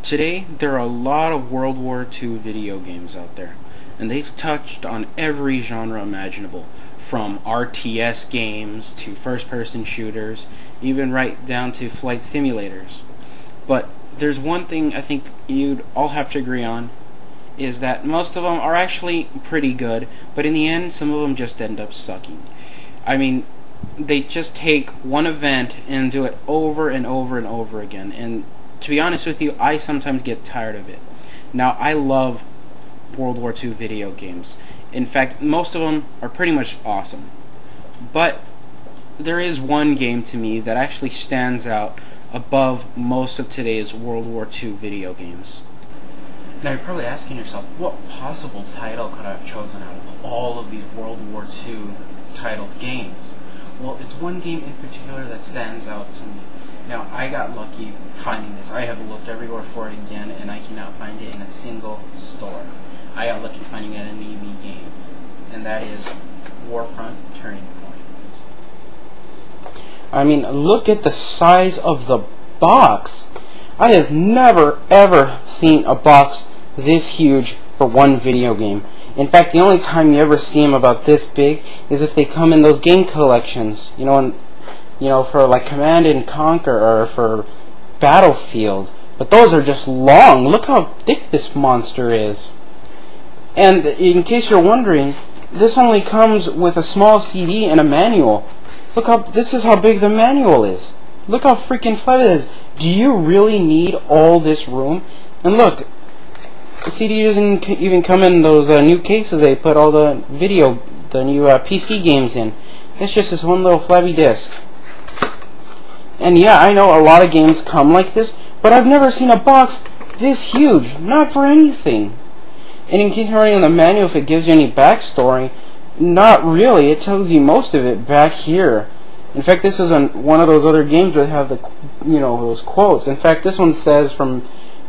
Today, there are a lot of World War II video games out there, and they've touched on every genre imaginable, from RTS games to first-person shooters, even right down to flight simulators. But there's one thing I think you'd all have to agree on, is that most of them are actually pretty good, but in the end, some of them just end up sucking. I mean, they just take one event and do it over and over and over again, and to be honest with you, I sometimes get tired of it. Now, I love World War II video games. In fact, most of them are pretty much awesome. But there is one game to me that actually stands out above most of today's World War II video games. Now you're probably asking yourself, what possible title could I have chosen out of all of these World War II titled games? Well, it's one game in particular that stands out to me. Now, I got lucky finding this. I have looked everywhere for it again, and I cannot find it in a single store. I got lucky finding it in EB Games, and that is Warfront Turning Point. I mean, look at the size of the box. I have never, ever seen a box this huge for one video game. In fact, the only time you ever see them about this big is if they come in those game collections, for like Command and Conquer or for Battlefield. But those are just long. Look how thick this monster is. And in case you're wondering, this only comes with a small CD and a manual. This is how big the manual is. Look how freaking flat it is. Do you really need all this room? And look, the CD doesn't even come in those new cases they put all the new PC games in. It's just this one little flabby disc. And yeah, I know a lot of games come like this, but I've never seen a box this huge, not for anything. And in case you're reading the manual, if it gives you any backstory, not really. It tells you most of it back here. In fact, this is one of those other games that have those quotes. In fact, this one says from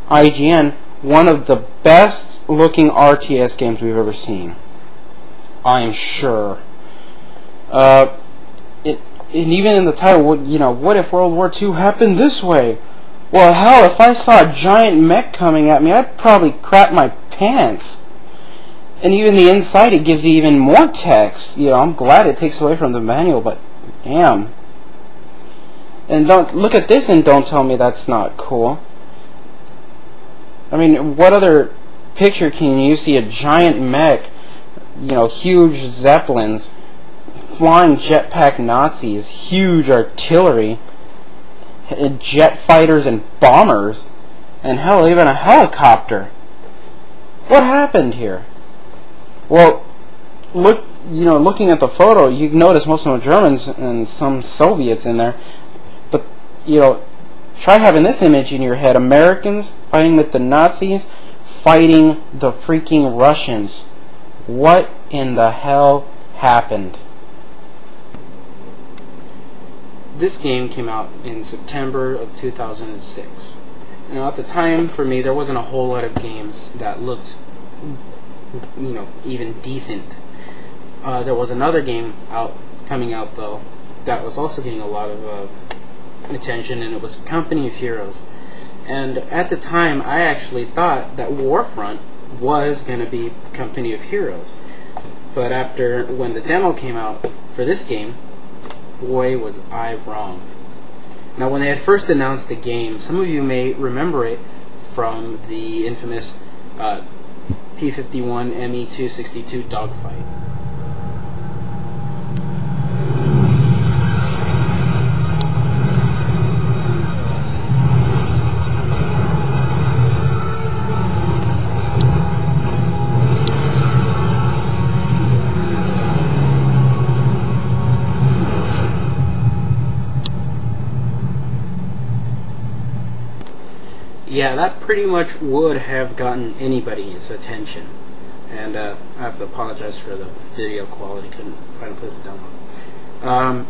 IGN, one of the best looking RTS games we've ever seen. I'm sure. And even in the title, what if World War II happened this way? Well, hell, if I saw a giant mech coming at me, I'd probably crap my pants. And even the inside, it gives you even more text. I'm glad it takes away from the manual, but damn. And don't look at this and don't tell me that's not cool. I mean, what other picture can you see a giant mech, huge zeppelins, flying jetpack Nazis, huge artillery, jet fighters and bombers, and hell, even a helicopter? What happened here? Well, looking at the photo, you notice most of them are Germans and some Soviets in there. But, try having this image in your head. Americans fighting with the Nazis, fighting the freaking Russians. What in the hell happened? This game came out in September of 2006. Now, at the time, for me, there wasn't a whole lot of games that looked, even decent. There was another game coming out, though, that was also getting a lot of attention, and it was Company of Heroes. And at the time, I actually thought that Warfront was going to be Company of Heroes. But when the demo came out for this game, boy, was I wrong. Now, when they had first announced the game, some of you may remember it from the infamous P-51 ME-262 dogfight. Yeah, that pretty much would have gotten anybody's attention. And I have to apologize for the video quality. Couldn't find a place to download.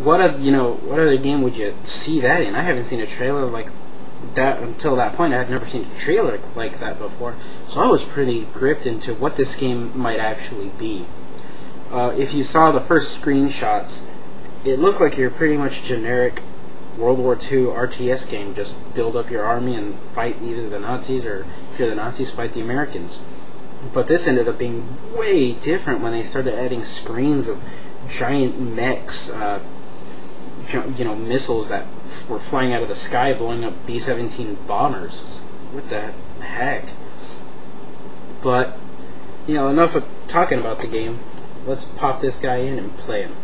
What other game would you see that in? I haven't seen a trailer like that until that point. I had never seen a trailer like that before. So I was pretty gripped into what this game might actually be. If you saw the first screenshots, it looked like your pretty much generic World War II RTS game. Just build up your army and fight either the Nazis, or if you're the Nazis, fight the Americans. But this ended up being way different when they started adding screens of giant mechs, missiles that were flying out of the sky, blowing up B-17 bombers. What the heck? But, enough of talking about the game. Let's pop this guy in and play him.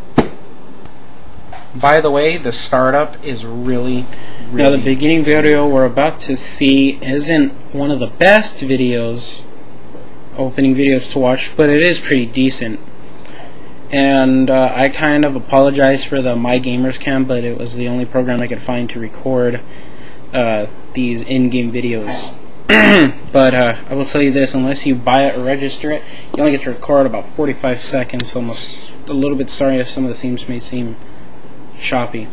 By the way, the startup is really Now, the beginning video we're about to see isn't one of the best videos, opening videos to watch, but it is pretty decent. And I kind of apologize for the My Gamers Cam, but it was the only program I could find to record these in-game videos. But I will tell you this, unless you buy it or register it, you only get to record about 45 seconds, so I'm a little bit sorry if some of the themes may seem choppy.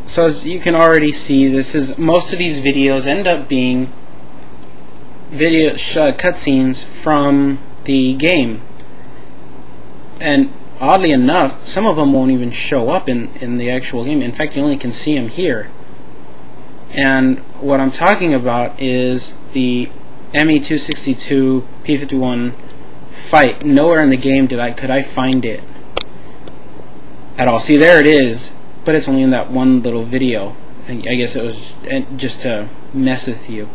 So as you can already see, most of these videos end up being video cutscenes from the game. And oddly enough, some of them won't even show up in the actual game. In fact, you only can see them here. And what I'm talking about is the ME-262 P-51 fight. Nowhere in the game could I find it at all. See, there it is, but it's only in that one little video. And I guess it was just to mess with you.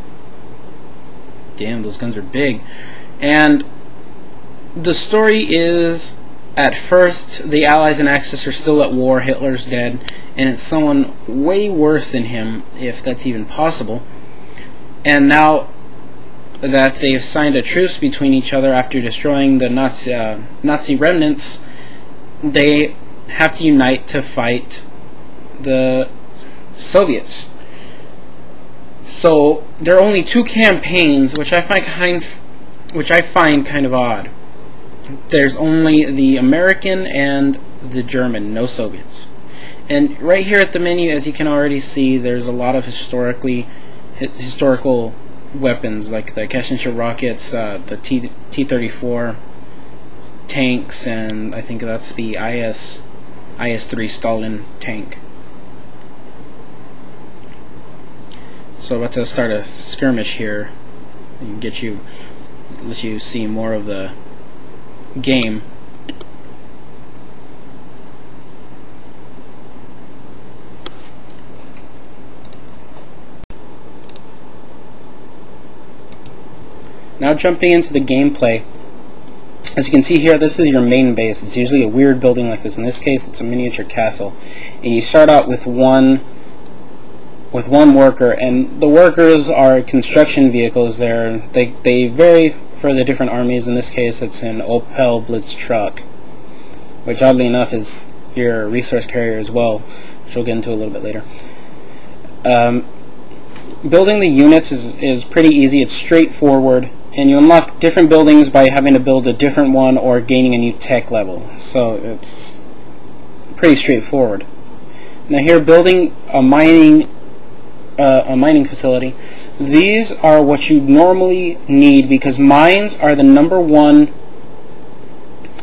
Damn, those guns are big. And the story is, at first, the Allies and Axis are still at war, Hitler's dead, and it's someone way worse than him, if that's even possible. And now that they've signed a truce between each other after destroying the Nazi remnants, they have to unite to fight the Soviets. So there are only two campaigns, which I find kind of odd. There's only the American and the German, no Soviets. And right here at the menu, as you can already see, there's a lot of historical weapons, like the Katyusha rockets, the T-34 tanks, and I think that's the IS-3 Stalin tank. So I'm about to start a skirmish here and let you see more of the game. Now jumping into the gameplay. As you can see here, this is your main base. It's usually a weird building like this. In this case, it's a miniature castle. And you start out with one worker, and the workers are construction vehicles. They vary for the different armies. In this case, it's an Opel Blitz truck, which oddly enough is your resource carrier as well, which we'll get into a little bit later. Building the units is pretty easy. It's straightforward, and you unlock different buildings by having to build a different one or gaining a new tech level. So it's pretty straightforward. Now here, building a mining facility. These are what you normally need because mines are the #1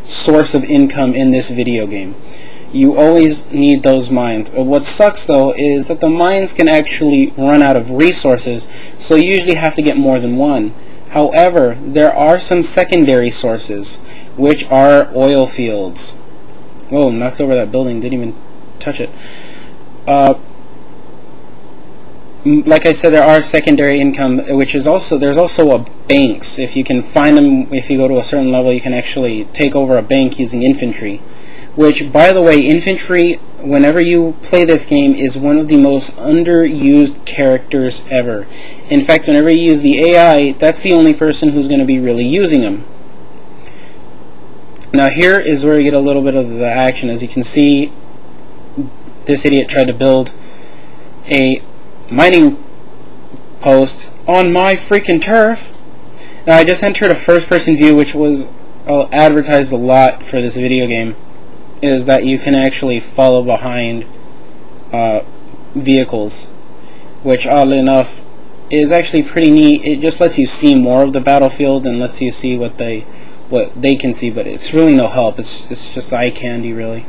source of income in this video game. You always need those mines. What sucks though is that the mines can actually run out of resources, so you usually have to get more than one. However, there are some secondary sources, which are oil fields. Whoa, knocked over that building, didn't even touch it. Like I said, there are secondary income, which is there's also banks. If you can find them, if you go to a certain level, you can actually take over a bank using infantry. Which, by the way, infantry, whenever you play this game, is one of the most underused characters ever. In fact, whenever you use the AI, that's the only person who's going to be really using them. Now here is where you get a little bit of the action. As you can see, this idiot tried to build a mining post on my freaking turf. Now I just entered a first-person view, which was advertised a lot for this video game, is that you can actually follow behind vehicles, which oddly enough is actually pretty neat. It just lets you see more of the battlefield and lets you see what they can see, but it's really no help. It's just eye candy, really.